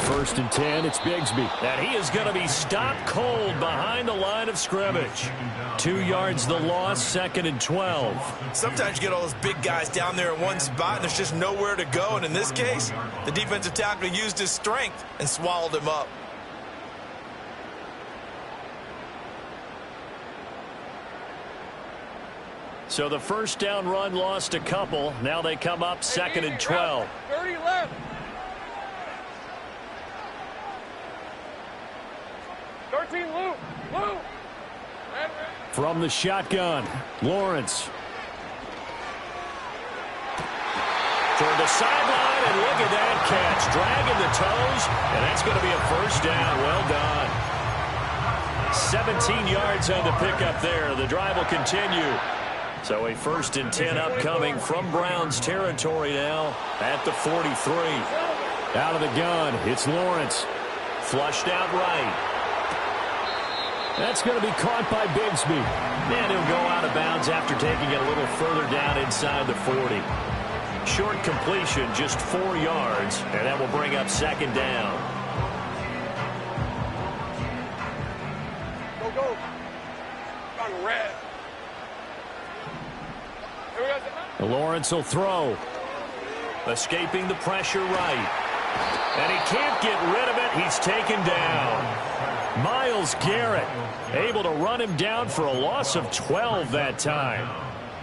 First and 10, it's Bigsby. And he is going to be stopped cold behind the line of scrimmage. 2 yards the loss, 2nd and 12. Sometimes you get all those big guys down there in one spot, and there's just nowhere to go. And in this case, the defensive tackle used his strength and swallowed him up. So the first down run lost a couple. Now they come up 2nd and 12. 30 left. 13 loop. Loop. From the shotgun, Lawrence. Toward the sideline, and look at that catch. Dragging the toes, and that's going to be a first down. Well done. 17 yards on the pickup there. The drive will continue. So a 1st and 10 upcoming from Browns territory now at the 43. Out of the gun, it's Lawrence. Flushed out right. That's going to be caught by Bigsby. And he'll go out of bounds after taking it a little further down inside the 40. Short completion, just 4 yards, and that will bring up 2nd down. Go. On red. Lawrence will throw. Escaping the pressure right. And he can't get rid of it. He's taken down. Myles Garrett able to run him down for a loss of 12 that time.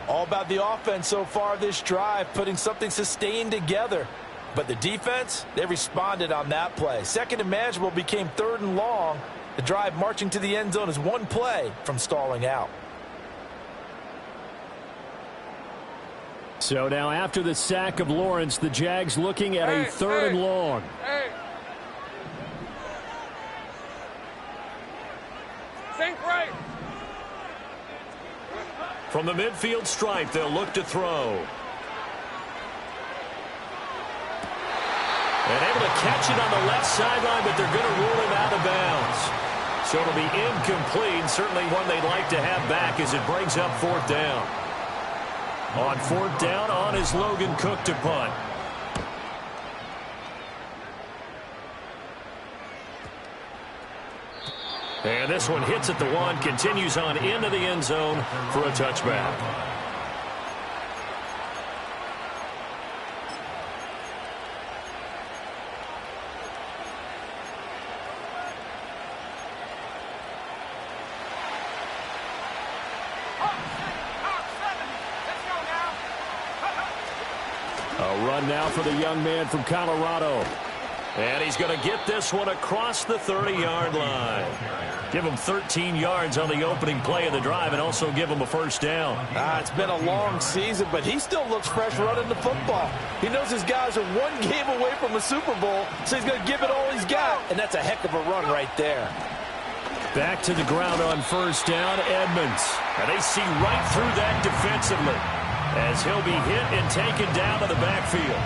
All about the offense so far this drive, putting something sustained together. But the defense, they responded on that play. 2nd and manageable became 3rd and long. The drive marching to the end zone is 1 play from stalling out. So now after the sack of Lawrence, the Jags looking at a 3rd and long. Sink right. From the midfield stripe, they'll look to throw. And able to catch it on the left sideline, but they're going to rule him out of bounds. So it'll be incomplete. Certainly one they'd like to have back as it brings up 4th down. On 4th down, on is Logan Cook to punt. And this one hits at the 1, continues on into the end zone for a touchback. A run now for the young man from Colorado. And he's going to get this one across the 30-yard line. Give him 13 yards on the opening play of the drive and also give him a first down. It's been a long season, but he still looks fresh running the football. He knows his guys are 1 game away from a Super Bowl, so he's going to give it all he's got, and that's a heck of a run right there. Back to the ground on 1st down, Edmonds. And they see right through that defensively as he'll be hit and taken down to the backfield.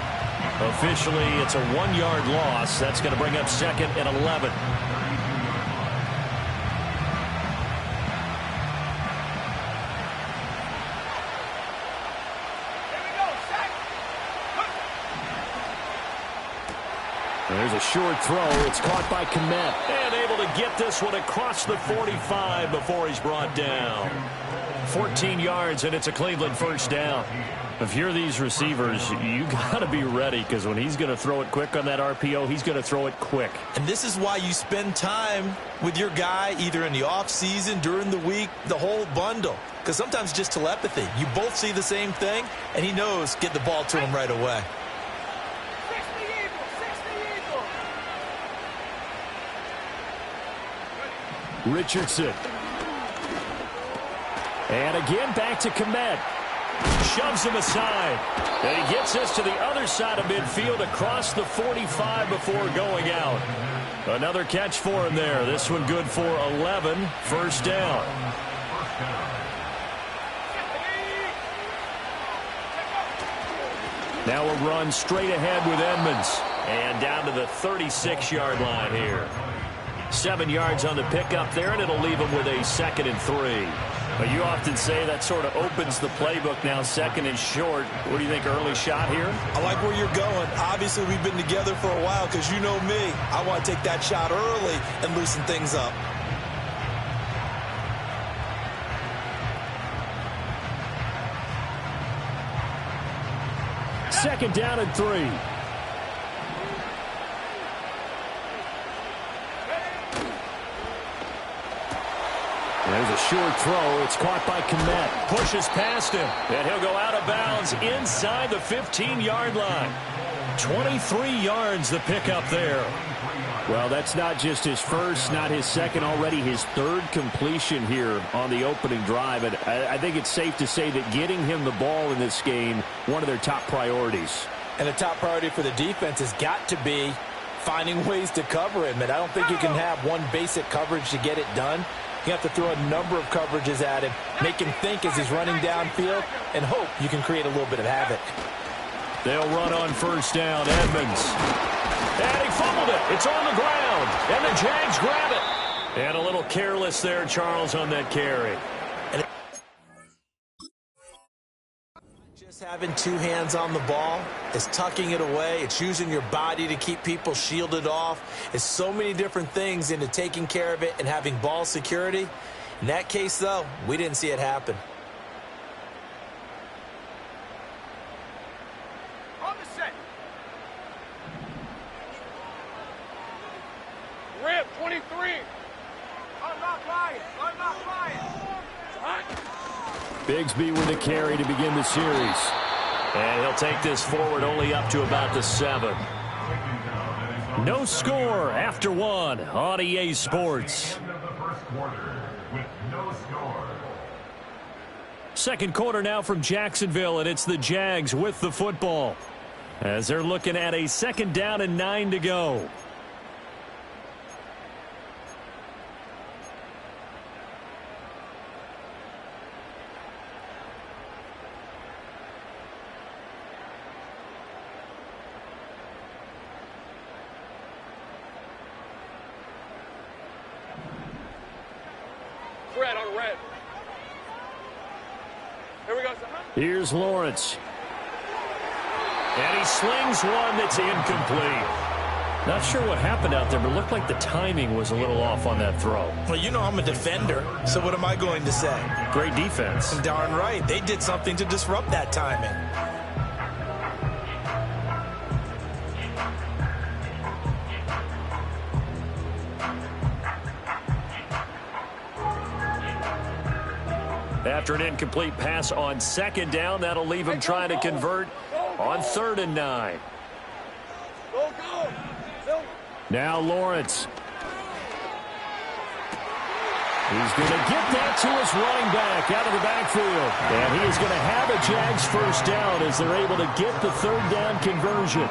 Officially, it's a 1-yard loss. That's going to bring up 2nd and 11. There's a short throw. It's caught by Kmet. And able to get this one across the 45 before he's brought down. 14 yards, and it's a Cleveland first down. If you're these receivers, you got to be ready, because when he's going to throw it quick on that RPO, he's going to throw it quick. And this is why you spend time with your guy either in the offseason, during the week, the whole bundle. Because sometimes just telepathy. You both see the same thing, and he knows get the ball to him right away. Richardson. And again back to Kmet. Shoves him aside. And he gets us to the other side of midfield across the 45 before going out. Another catch for him there. This one good for 11. First down. Now a run straight ahead with Edmonds. And down to the 36-yard line here. 7 yards on the pickup there, and it'll leave him with a 2nd and 3. But you often say that sort of opens the playbook now, second and short. What do you think, early shot here? I like where you're going. Obviously, we've been together for a while because you know me. I want to take that shot early and loosen things up. Second down and 3. There's a short throw. It's caught by Kmet. Pushes past him, and he'll go out of bounds inside the 15-yard line. 23 yards the pickup there. Well, that's not just his first, not his second, already his third completion here on the opening drive. And I think it's safe to say that getting him the ball in this game, one of their top priorities. And the top priority for the defense has got to be finding ways to cover him. And I don't think you can have one basic coverage to get it done. You have to throw a number of coverages at him, make him think as he's running downfield, and hope you can create a little bit of havoc. They'll run on first down. Edmonds. And he fumbled it. It's on the ground. And the Jags grab it. And a little careless there, Charles, on that carry. Just having two hands on the ball, it's tucking it away. It's using your body to keep people shielded off. It's so many different things into taking care of it and having ball security. In that case, though, we didn't see it happen. On the set. Rip, 23. I'm not lying. I'm not lying. Bigsby with a carry to begin the series. And he'll take this forward only up to about the 7. No score after 1 on EA Sports. Second quarter now from Jacksonville, and it's the Jags with the football as they're looking at a second down and 9 to go. Red on red. Here we go. Here's Lawrence. And he slings one that's incomplete. Not sure what happened out there, but it looked like the timing was a little off on that throw. Well, you know I'm a defender, so what am I going to say? Great defense. Darn right. They did something to disrupt that timing. After an incomplete pass on second down, that'll leave him trying to convert on 3rd and 9. Go, go. Now Lawrence. He's going to get that to his running back out of the backfield. And he is going to have a Jags first down as they're able to get the 3rd down conversion.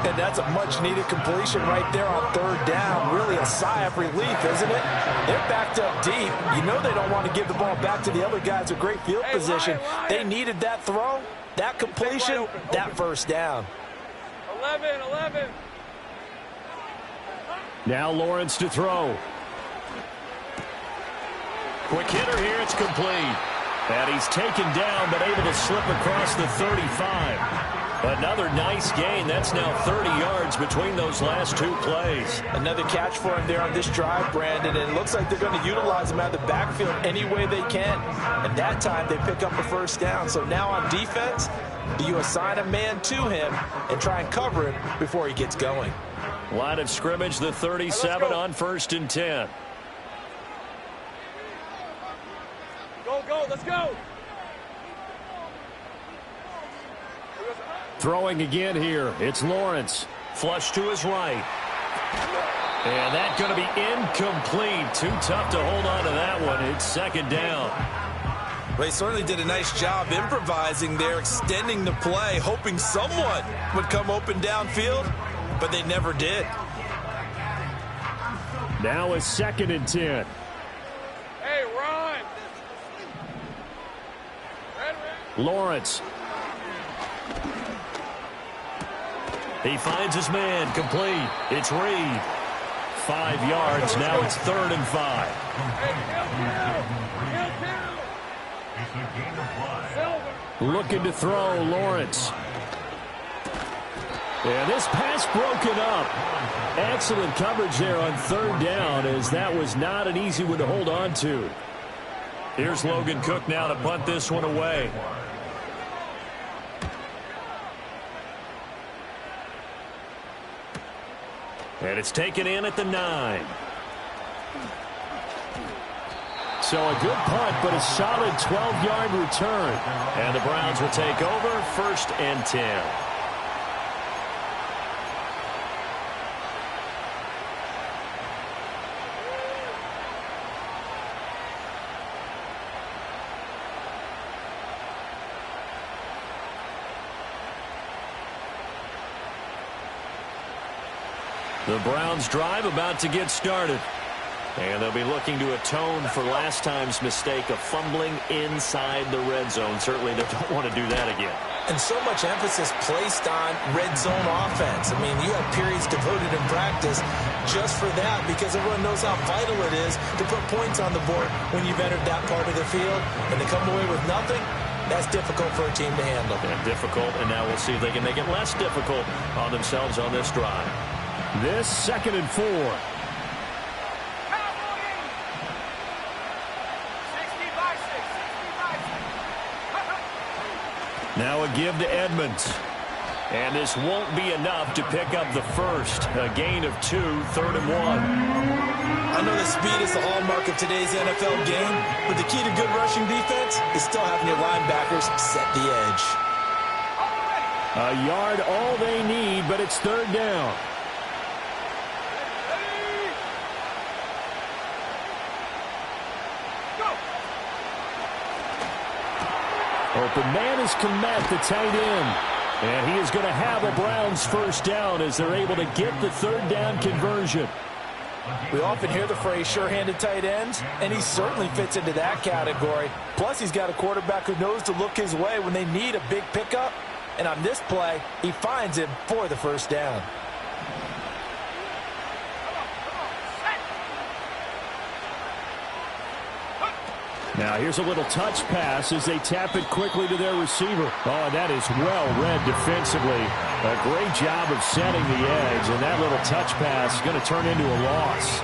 And that's a much-needed completion right there on 3rd down. Really a sigh of relief, isn't it? They're backed up deep. You know they don't want to give the ball back to the other guys with great field position. They needed that throw, that completion, that first down. 11. Now Lawrence to throw. Quick hitter here, it's complete. And he's taken down, but able to slip across the 35. Another nice gain. That's now 30 yards between those last 2 plays. Another catch for him there on this drive, Brandon, and it looks like they're going to utilize him out of the backfield any way they can. And that time they pick up a first down. So now on defense, do you assign a man to him and try and cover him before he gets going? Line of scrimmage, the 37 on 1st and 10. Go, let's go. Throwing again here. It's Lawrence. Flush to his right. And that's going to be incomplete. Too tough to hold on to that one. It's 2nd down. Well, he certainly did a nice job improvising there, extending the play, hoping someone would come open downfield, but they never did. Now it's 2nd and 10. Hey, run. Lawrence. He finds his man, complete. It's Reed. 5 yards, now it's 3rd and 5. Looking to throw, Lawrence. And this pass broken up. Excellent coverage there on third down, as that was not an easy one to hold on to. Here's Logan Cook now to punt this one away. And it's taken in at the 9. So a good punt, but a solid 12-yard return. And the Browns will take over, 1st and 10. The Browns drive about to get started. And they'll be looking to atone for last time's mistake of fumbling inside the red zone. Certainly they don't want to do that again. And so much emphasis placed on red zone offense. I mean, you have periods devoted in practice just for that, because everyone knows how vital it is to put points on the board when you've entered that part of the field. And to come away with nothing, that's difficult for a team to handle. And difficult, and now we'll see if they can make it less difficult on themselves on this drive. This 2nd and 4. Now a give to Edmonds. And this won't be enough to pick up the first. A gain of 2, 3rd and 1. I know that speed is the hallmark of today's NFL game, but the key to good rushing defense is still having your linebackers set the edge. A yard all they need, but it's 3rd down. Open man is Kmet, the tight end. And he is going to have a Browns 1st down as they're able to get the 3rd down conversion. We often hear the phrase sure-handed tight ends, and he certainly fits into that category. Plus, he's got a quarterback who knows to look his way when they need a big pickup. And on this play, he finds him for the 1st down. Now here's a little touch pass as they tap it quickly to their receiver. Oh, and that is well read defensively. A great job of setting the edge, and that little touch pass is going to turn into a loss.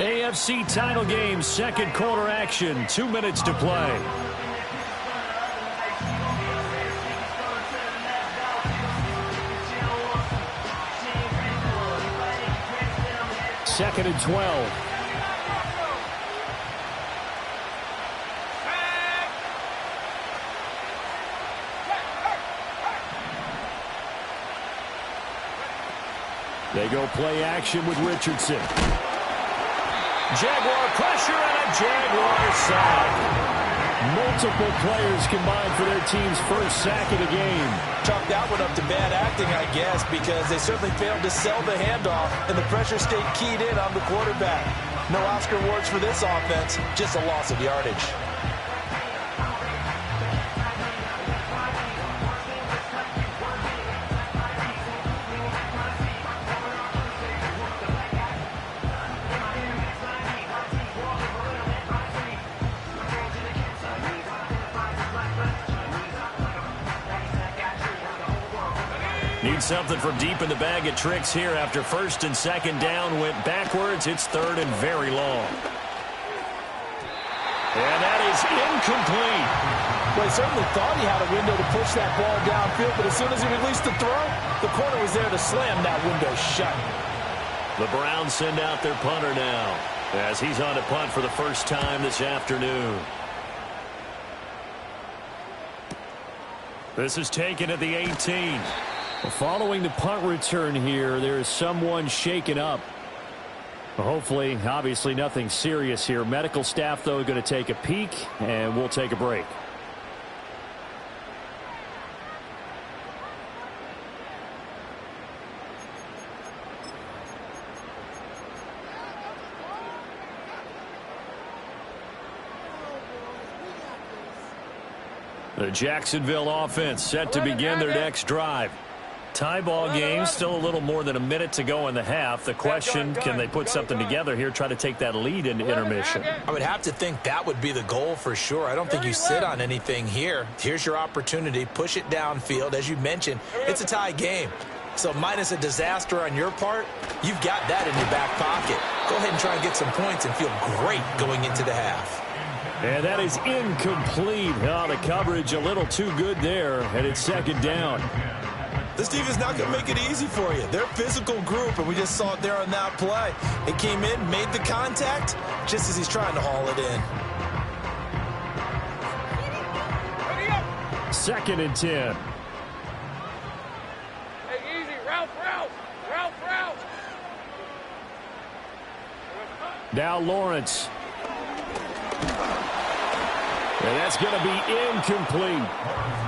AFC title game, 2nd quarter action, 2 minutes to play. Second and 12. They go play action with Richardson. Jaguar pressure and a Jaguar sack. Multiple players combined for their team's 1st sack of the game. Chalk that one up to bad acting, I guess, because they certainly failed to sell the handoff, and the pressure stayed keyed in on the quarterback. No Oscar awards for this offense, just a loss of yardage. Need something from deep in the bag of tricks here after 1st and 2nd down went backwards. It's 3rd and very long. And that is incomplete. Well, he certainly thought he had a window to push that ball downfield, but as soon as he released the throw, the corner was there to slam that window shut. The Browns send out their punter now as he's on to punt for the 1st time this afternoon. This is taken at the 18. Following the punt return here, there is someone shaken up. Hopefully, obviously nothing serious here. Medical staff, though, going to take a peek, and we'll take a break. The Jacksonville offense set to begin their next drive. Tie ball game, still a little more than a minute to go in the half. The question, can they put something together here, try to take that lead into intermission? I would have to think that would be the goal for sure. I don't think you sit on anything here. Here's your opportunity. Push it downfield. As you mentioned, it's a tie game. So minus a disaster on your part, you've got that in your back pocket. Go ahead and try and get some points and feel great going into the half. And that is incomplete. Oh, the coverage a little too good there, and it's second down. This defense not going to make it easy for you. They're a physical group, and we just saw it there on that play. It came in, made the contact, just as he's trying to haul it in. Second and 10. Hey, easy. Route. Now Lawrence. And that's going to be incomplete.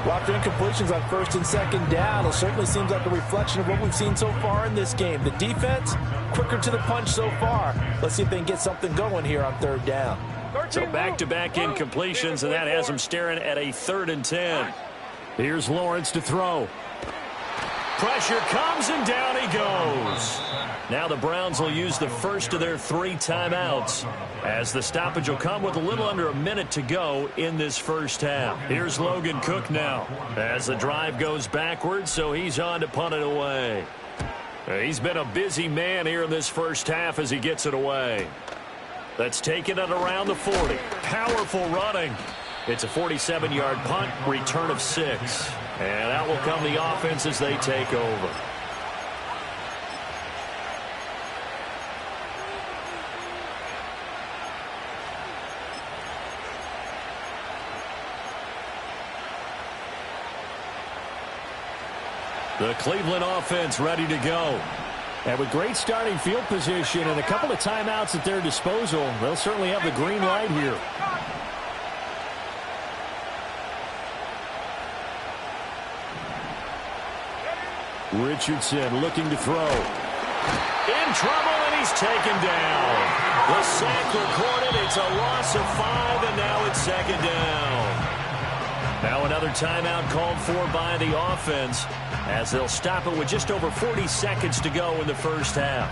Lots of incompletions on first and second down. It certainly seems like a reflection of what we've seen so far in this game. The defense, quicker to the punch so far. Let's see if they can get something going here on third down. So back-to-back incompletions, and that has them staring at a 3rd and 10. Here's Lawrence to throw. Pressure comes, and down he goes. Now the Browns will use the first of their 3 timeouts, as the stoppage will come with a little under a minute to go in this first half. Here's Logan Cook now as the drive goes backwards, so he's on to punt it away. He's been a busy man here in this first half as he gets it away. That's taken it around the 40. Powerful running. It's a 47-yard punt, return of 6. And out will come the offense as they take over. The Cleveland offense ready to go. And with great starting field position and a couple of timeouts at their disposal, they'll certainly have the green light here. Richardson looking to throw. In trouble, and he's taken down. The sack recorded. It's a loss of 5, and now it's second down. Now another timeout called for by the offense, as they'll stop it with just over 40 seconds to go in the first half.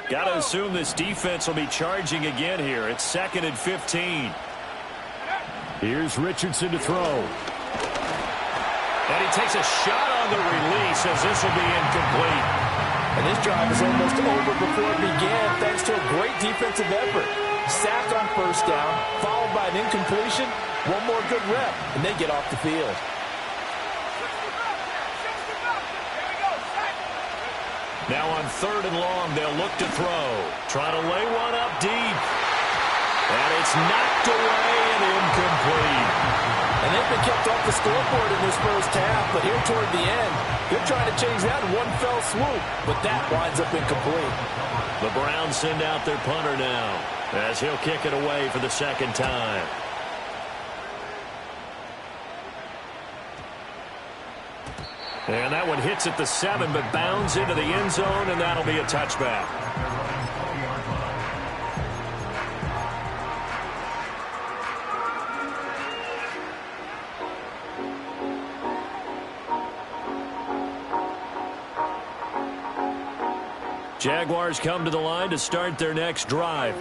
Got to assume this defense will be charging again here. It's 2nd and 15. Here's Richardson to throw. And he takes a shot on the release as this will be incomplete. And this drive is almost over before it began thanks to a great defensive effort. Sack on first down, followed by an incompletion. One more good rep, and they get off the field. Now on 3rd and long, they'll look to throw. Try to lay one up deep. And it's knocked away and incomplete. And they've been kept off the scoreboard in this first half, but here toward the end, they're trying to change that in one fell swoop, but that winds up incomplete. The Browns send out their punter now, as he'll kick it away for the second time. And that one hits at the 7, but bounds into the end zone, and that'll be a touchback. Jaguars come to the line to start their next drive.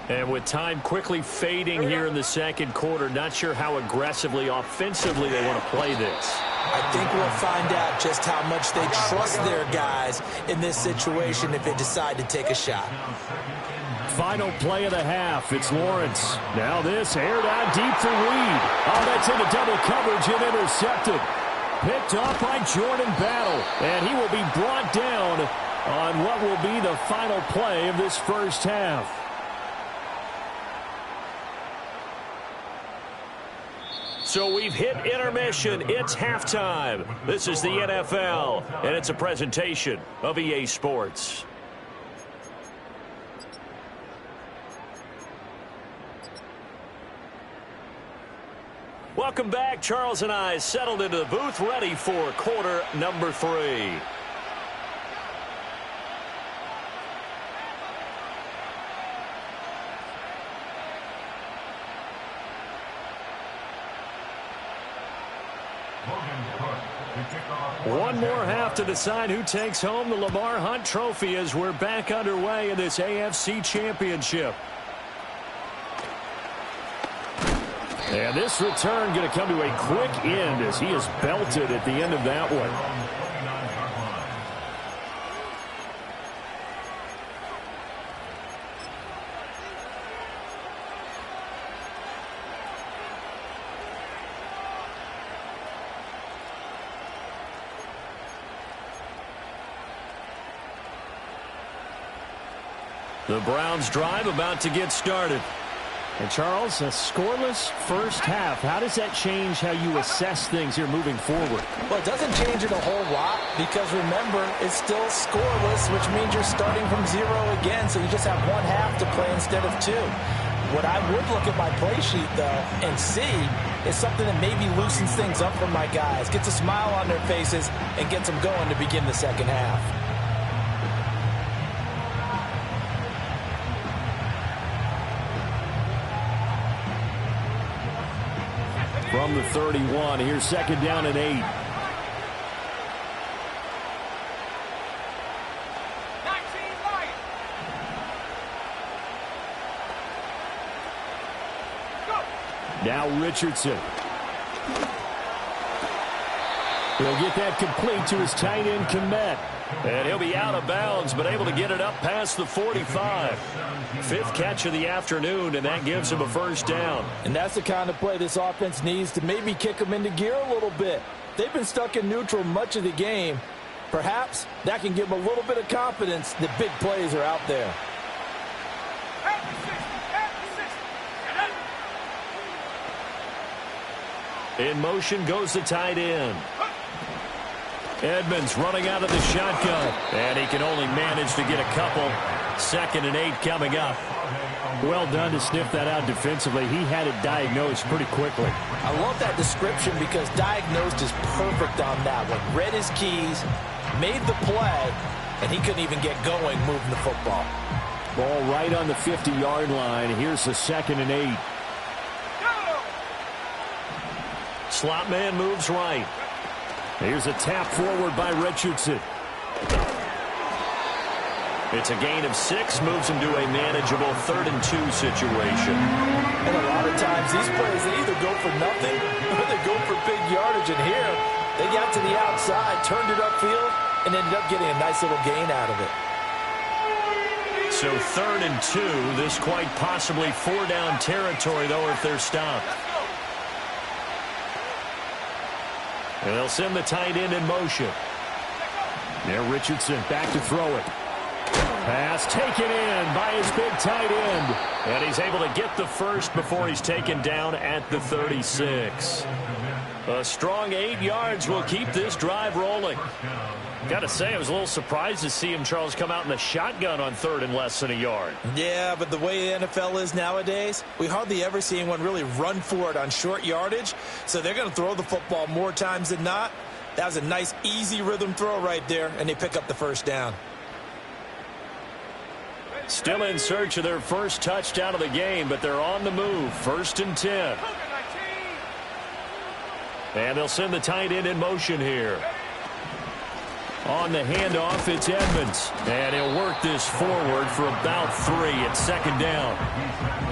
And with time quickly fading here in the second quarter, not sure how aggressively, offensively they want to play this. I think we'll find out just how much they trust their guys in this situation if they decide to take a shot. Final play of the half. It's Lawrence. Now this aired out deep for Reed. Oh, that's into double coverage and intercepted. Picked off by Jordan Battle. And he will be brought down on what will be the final play of this first half. So we've hit intermission. It's halftime. This is the NFL, and it's a presentation of EA Sports. Welcome back. Charles and I settled into the booth, ready for quarter number 3. One more half to decide who takes home the Lamar Hunt Trophy as we're back underway in this AFC Championship. And this return going to come to a quick end as he is belted at the end of that one. The Browns drive about to get started. And Charles, a scoreless first half. How does that change how you assess things here moving forward? Well, it doesn't change it a whole lot because, remember, it's still scoreless, which means you're starting from 0 again, so you just have one half to play instead of 2. What I would look at my play sheet, though, and see is something that maybe loosens things up for my guys, gets a smile on their faces, and gets them going to begin the second half. From the 31, here's second down and 8. 19 Lions. Go. Now Richardson. He'll get that complete to his tight end, Kmet. And he'll be out of bounds, but able to get it up past the 45. 5th catch of the afternoon, and that gives him a first down. And that's the kind of play this offense needs to maybe kick them into gear a little bit. They've been stuck in neutral much of the game. Perhaps that can give them a little bit of confidence that big plays are out there. In motion goes the tight end. Edmonds running out of the shotgun, and he can only manage to get a couple. 2nd and 8 coming up. Well done to sniff that out defensively. He had it diagnosed pretty quickly. I love that description because diagnosed is perfect on that one. Read his keys, made the play, and he couldn't even get going moving the football. Ball right on the 50-yard line. Here's the 2nd and 8. Slot man moves right. Here's a tap forward by Richardson. It's a gain of 6, moves him to a manageable 3rd and 2 situation. And a lot of times these plays, they either go for nothing or they go for big yardage. And here, they got to the outside, turned it upfield, and ended up getting a nice little gain out of it. So 3rd and 2, this quite possibly 4-down territory, though, if they're stopped. And they'll send the tight end in motion. There, Richardson back to throw it. Pass taken in by his big tight end. And he's able to get the first before he's taken down at the 36. A strong 8 yards will keep this drive rolling. Got to say, I was a little surprised to see him, Charles, come out in the shotgun on 3rd and less than a yard. Yeah, but the way the NFL is nowadays, we hardly ever see anyone really run for it on short yardage. So they're going to throw the football more times than not. That was a nice, easy rhythm throw right there, and they pick up the first down. Still in search of their first touchdown of the game, but they're on the move. 1st and 10. And they'll send the tight end in motion here. On the handoff, it's Edmonds. And he'll work this forward for about 3 at 2nd down.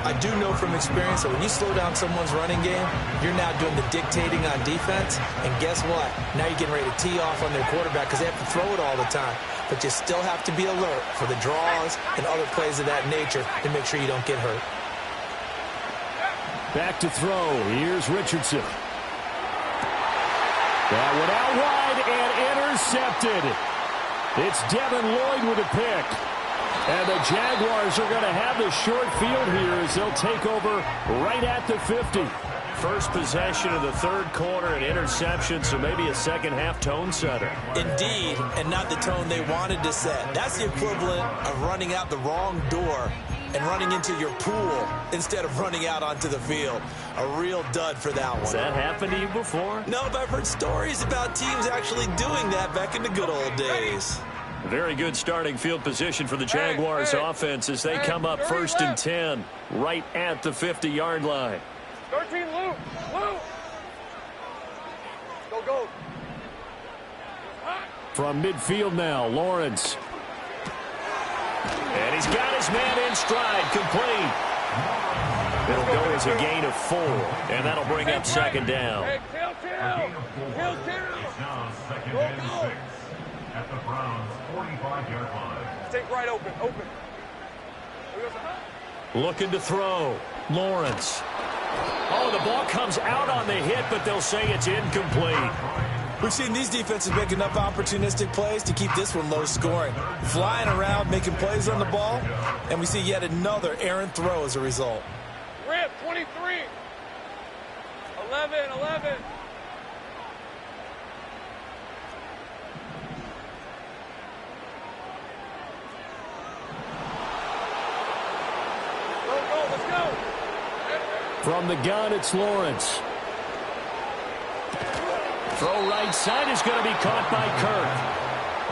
I do know from experience that when you slow down someone's running game, you're now doing the dictating on defense. And guess what? Now you're getting ready to tee off on their quarterback because they have to throw it all the time. But you still have to be alert for the draws and other plays of that nature to make sure you don't get hurt. Back to throw. Here's Richardson. That one out wide and intercepted. It's Devin Lloyd with a pick. And the Jaguars are going to have the short field here as they'll take over right at the 50. First possession of the 3rd quarter, an interception, so maybe a second-half tone setter. Indeed, and not the tone they wanted to set. That's the equivalent of running out the wrong door and running into your pool instead of running out onto the field. A real dud for that one. Has that happened to you before? No, but I've heard stories about teams actually doing that back in the good old days. Very good starting field position for the Jaguars offense as they come up 1st and 10 right at the 50-yard line. 13, Luke. Go. From midfield now, Lawrence. And he's got his man in stride, complete. It'll go as a gain of 4, and that'll bring up 2nd down. Hey, kill. Go. At the Browns' 45-yard line. Take right open. Looking to throw. Lawrence. Oh, the ball comes out on the hit, but they'll say it's incomplete. We've seen these defenses make enough opportunistic plays to keep this one low scoring. Flying around, making plays on the ball, and we see yet another errant throw as a result. Rip, 23. 11. Let's go. From the gun, it's Lawrence. Throw right side is going to be caught by Kirk.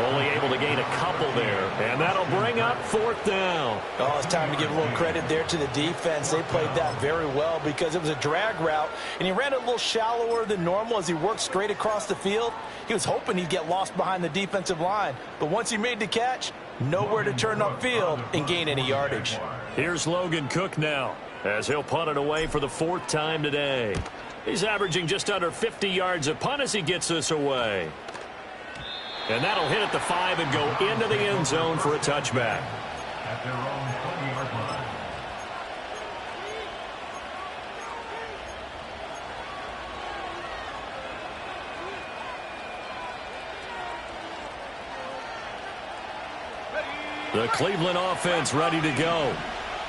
Only able to gain a couple there, and that'll bring up 4th down. Oh, it's time to give a little credit there to the defense. They played that very well because it was a drag route, and he ran it a little shallower than normal as he worked straight across the field. He was hoping he'd get lost behind the defensive line, but once he made the catch, nowhere to turn upfield and gain any yardage. Here's Logan Cook now as he'll punt it away for the 4th time today. He's averaging just under 50 yards a punt as he gets this away. And that'll hit at the 5 and go into the end zone for a touchback. At their own 20-yard line. The Cleveland offense ready to go.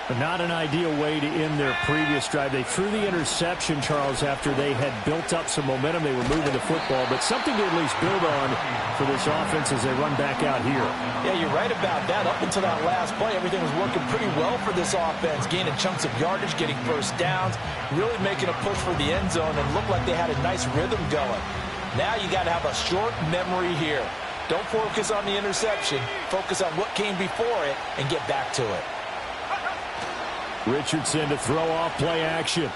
But not an ideal way to end their previous drive. They threw the interception, Charles, after they had built up some momentum. They were moving the football, but something to at least build on for this offense as they run back out here. Yeah, you're right about that. Up until that last play, everything was working pretty well for this offense, gaining chunks of yardage, getting first downs, really making a push for the end zone, and looked like they had a nice rhythm going. Now you got to have a short memory here. Don't focus on the interception. Focus on what came before it and get back to it. Richardson to throw off play action.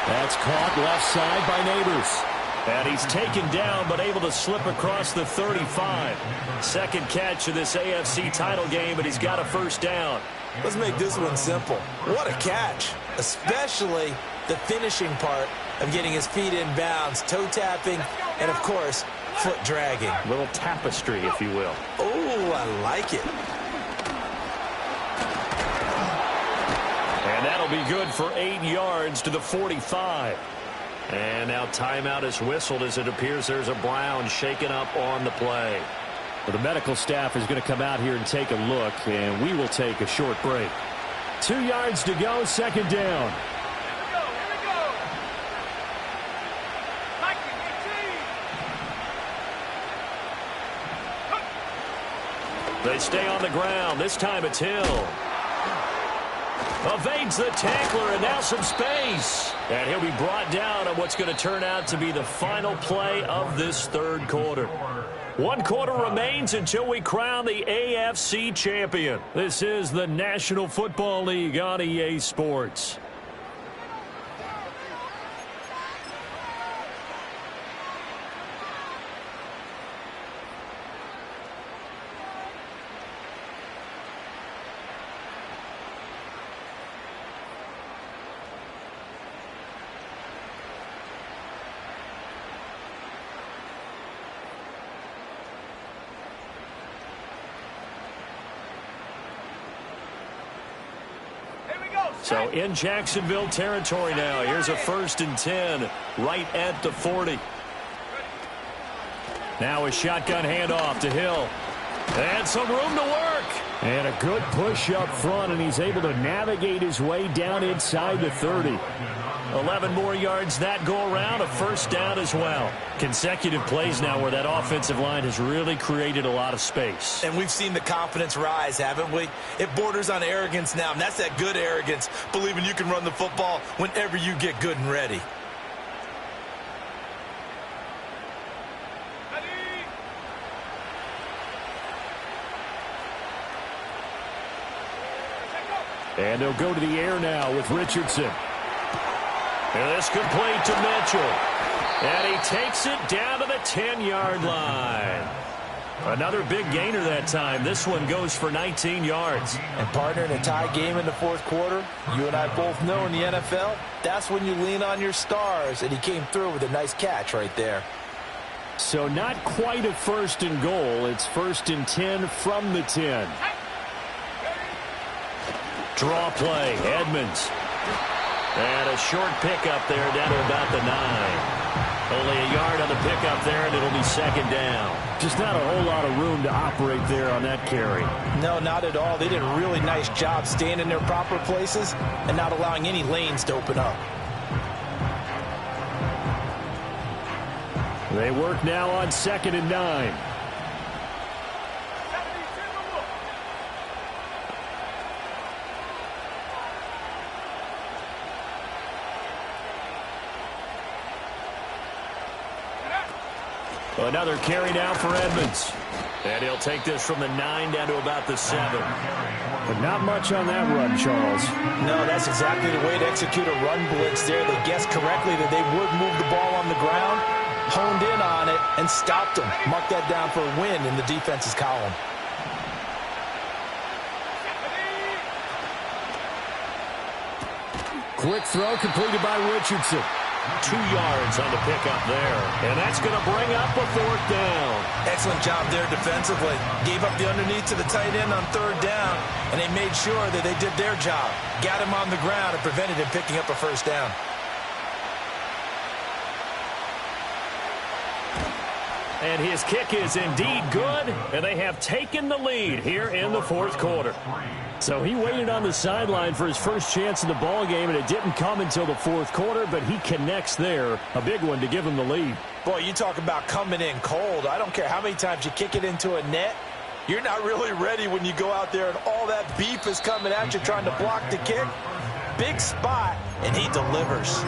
That's caught left side by Neighbors. And he's taken down but able to slip across the 35. Second catch of this AFC title game, but he's got a first down. Let's make this one simple. What a catch, especially the finishing part of getting his feet in bounds, toe tapping, and of course, foot dragging. A little tapestry, if you will. Oh, I like it. And that'll be good for 8 yards to the 45. And now timeout is whistled as it appears there's a Brown shaken up on the play. Well, the medical staff is going to come out here and take a look, and we will take a short break. 2 yards to go, second down. Here we go. They stay on the ground. This time it's Hill. Evades the tackler, and now some space. And he'll be brought down on what's going to turn out to be the final play of this third quarter. 1 quarter remains until we crown the AFC champion. This is the National Football League on EA Sports. So in Jacksonville territory now. Here's a 1st and 10 right at the 40. Now a shotgun handoff to Hill. And some room to work. And a good push up front, and he's able to navigate his way down inside the 30. 11 more yards that go around, a first down as well. Consecutive plays now where that offensive line has really created a lot of space. And we've seen the confidence rise, haven't we? It borders on arrogance now, and that's that good arrogance, believing you can run the football whenever you get good and ready. And they'll go to the air now with Richardson. And this complete to Mitchell. And he takes it down to the 10-yard line. Another big gainer that time. This one goes for 19 yards. And partner, in a tie game in the fourth quarter, you and I both know in the NFL, that's when you lean on your stars. And he came through with a nice catch right there. So not quite a first and goal. It's first and 10 from the 10. Draw play, Edmonds. And a short pickup there down to about the 9. Only a yard on the pickup there, and it'll be second down. Just not a whole lot of room to operate there on that carry. No, not at all. They did a really nice job staying in their proper places and not allowing any lanes to open up. They work now on 2nd and 9. Another carry now for Edmonds. And he'll take this from the 9 down to about the 7. But not much on that run, Charles. No, that's exactly the way to execute a run blitz there. They guessed correctly that they would move the ball on the ground, honed in on it, and stopped them. Mark that down for a win in the defense's column. Quick throw completed by Richardson. 2 yards on the pickup there. And that's going to bring up a 4th down. Excellent job there defensively. Gave up the underneath to the tight end on 3rd down, and they made sure that they did their job. Got him on the ground and prevented him picking up a first down. And his kick is indeed good, and they have taken the lead here in the 4th quarter. So he waited on the sideline for his first chance in the ball game, and it didn't come until the 4th quarter, but he connects there. A big one to give him the lead. Boy, you talk about coming in cold. I don't care how many times you kick it into a net. You're not really ready when you go out there and all that beef is coming at you trying to block the kick. Big spot, and he delivers.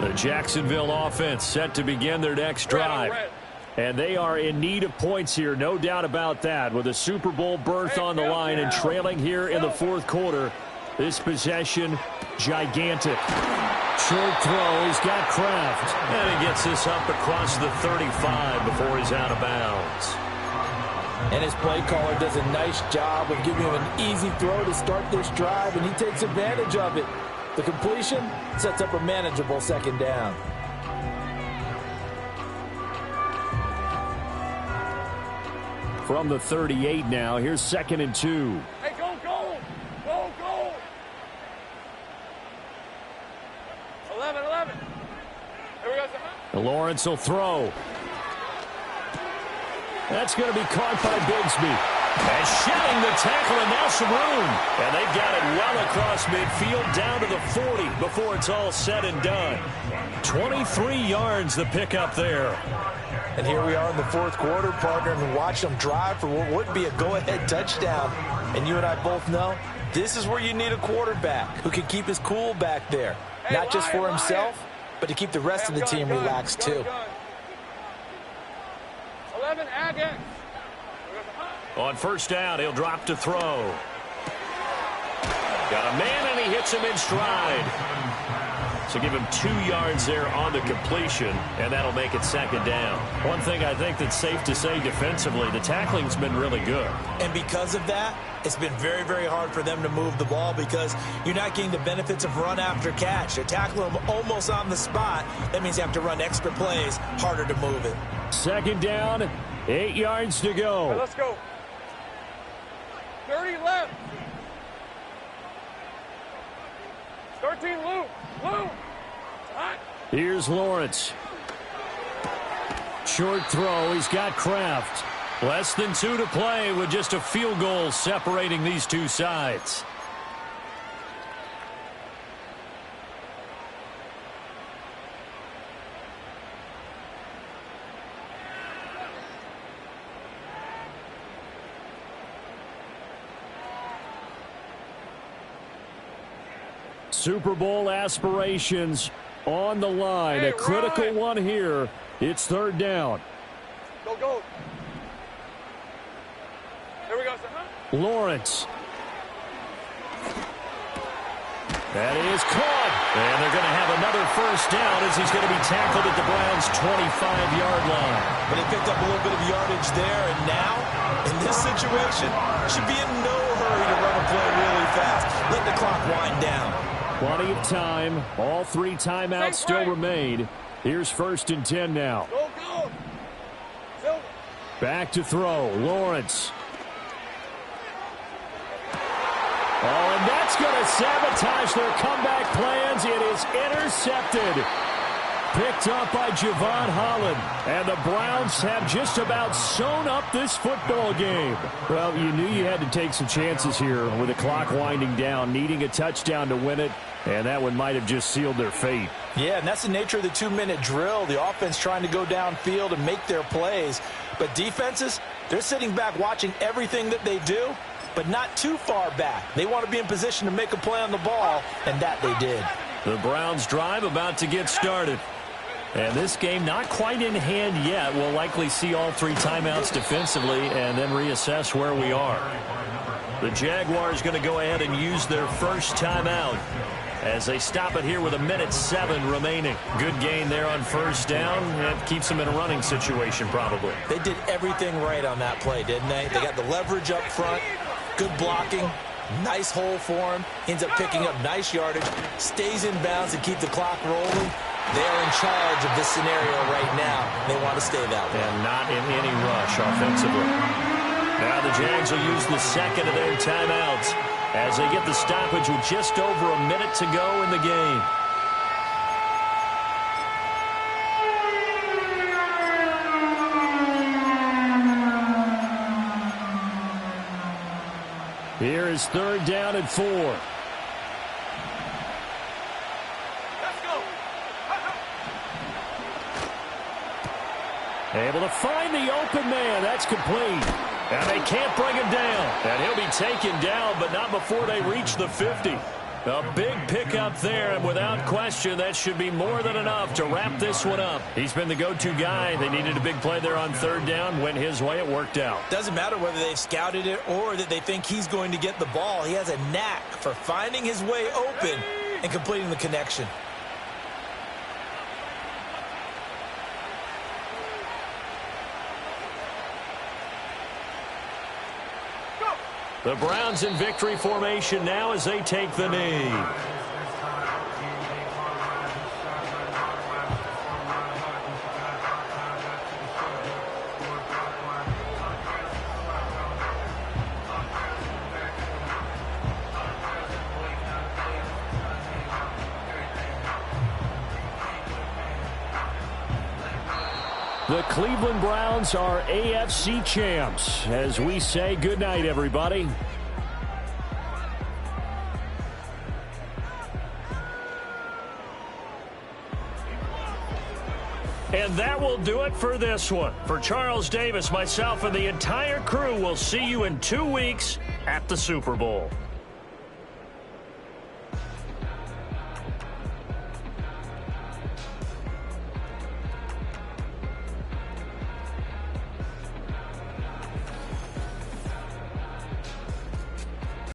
The Jacksonville offense set to begin their next drive. And they are in need of points here, no doubt about that. With a Super Bowl berth on the line and trailing here in the 4th quarter. This possession, gigantic. Short throw, he's got Kraft. And he gets this up across the 35 before he's out of bounds. And his play caller does a nice job of giving him an easy throw to start this drive, and he takes advantage of it. The completion sets up a manageable 2nd down. From the 38 now, here's 2nd and 2. Hey, go, go! Go, go! 11. Here we go. Lawrence will throw. That's going to be caught by Bigsby. And shedding the tackle, and now some room. And they've got it well across midfield down to the 40 before it's all said and done. 23 yards the pickup there. And here we are in the 4th quarter, partner, and watch them drive for what would be a go-ahead touchdown. And you and I both know this is where you need a quarterback who can keep his cool back there. Not just for himself, but to keep the rest of the team relaxed too. 11, again. On 1st down, he'll drop to throw. Got a man, and he hits him in stride. So give him 2 yards there on the completion, and that'll make it 2nd down. One thing I think that's safe to say defensively, the tackling's been really good. And because of that, it's been very, very hard for them to move the ball because you're not getting the benefits of run after catch. They're tackling them almost on the spot. That means you have to run extra plays, harder to move it. 2nd down, 8 yards to go. Right, let's go. 30 left. 13, Lou. Here's Lawrence. Short throw. He's got Kraft. Less than 2 to play with just a field goal separating these two sides. Super Bowl aspirations on the line. Hey, a critical Ryan. one here. It's third down. Go, go. Here we go, sir. Lawrence. That is caught. And they're going to have another first down as he's going to be tackled at the Browns' 25-yard line. But he picked up a little bit of yardage there, and now, in this situation, should be in no hurry to run a play really fast. Let the clock wind down. Plenty of time. All 3 timeouts still remain. Here's 1st and 10 now. Go, go. Silver. Back to throw. Lawrence. Oh, and that's going to sabotage their comeback plans. It is intercepted. Picked up by Javon Holland. And the Browns have just about sewn up this football game. Well, you knew you had to take some chances here with the clock winding down, needing a touchdown to win it. And that one might have just sealed their fate. Yeah, and that's the nature of the 2-minute drill. The offense trying to go downfield and make their plays. But defenses, they're sitting back watching everything that they do, but not too far back. They want to be in position to make a play on the ball, and that they did. The Browns drive about to get started. And this game not quite in hand yet. We'll likely see all 3 timeouts defensively and then reassess where we are. The Jaguars going to go ahead and use their first timeout as they stop it here with 1:07 remaining. Good gain there on first down. It keeps them in a running situation probably. They did everything right on that play, didn't they? They got the leverage up front, good blocking, nice hole for him, ends up picking up nice yardage, stays in bounds and keep the clock rolling. They're in charge of this scenario right now. They want to stay that way. And not in any rush offensively. Now the Jags will use the second of their timeouts as they get the stoppage with just over a minute to go in the game. Here is 3rd down and 4. Let's go. Able to find the open man. That's complete. And they can't bring him down. And he'll be taken down, but not before they reach the 50. A big pickup there, and without question, that should be more than enough to wrap this one up. He's been the go-to guy. They needed a big play there on 3rd down. Went his way. It worked out. Doesn't matter whether they've scouted it or that they think he's going to get the ball. He has a knack for finding his way open and completing the connection. The Browns in victory formation now as they take the knee. The Cleveland Browns are AFC champs as we say goodnight, everybody. And that will do it for this one. For Charles Davis, myself, and the entire crew, we'll see you in 2 weeks at the Super Bowl.